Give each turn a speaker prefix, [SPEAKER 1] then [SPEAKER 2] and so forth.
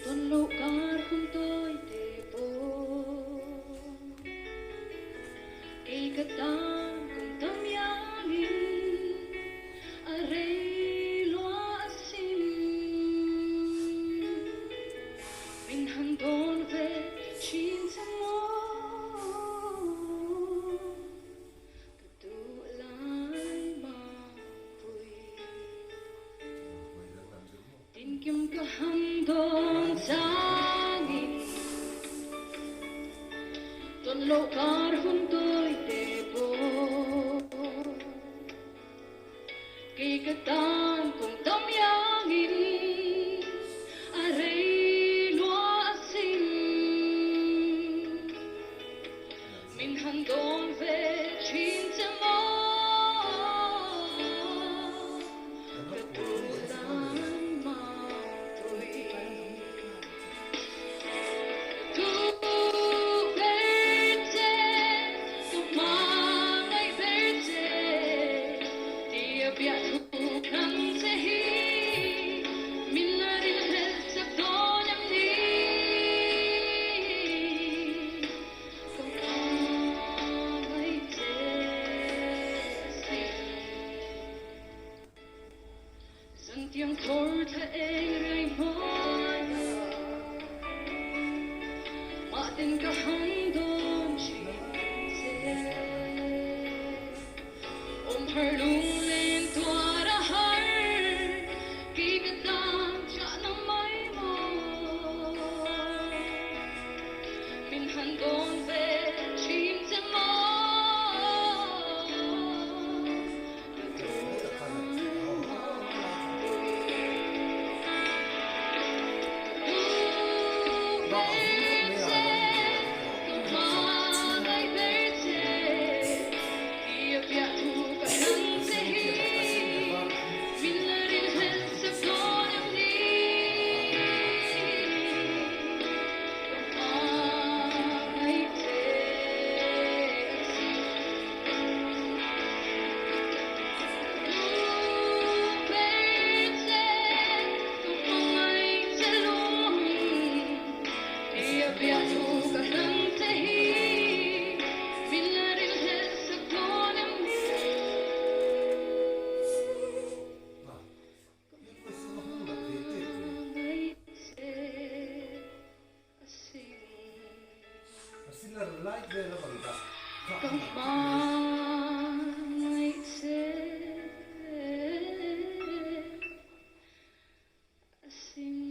[SPEAKER 1] Tuần lộ cát không tôi để vô kay katang kung tamyangin aray loa asim minhandon ve chin sa mo katulay mapuy tin kim kahandon sa tuần lộ cát hun tôi để vô kay katang kung tamyangin aray loa asim minhandon ve chin sa mo katulan mapuy tiếng thổi thay rơi mỏi mà tình cả hắn đón chỉ dễ ôm her lung lên tua ra her khi cái ta chả nằm mấy mò mình hẳn đón về chim sẽ mò Come on, I say, I sing.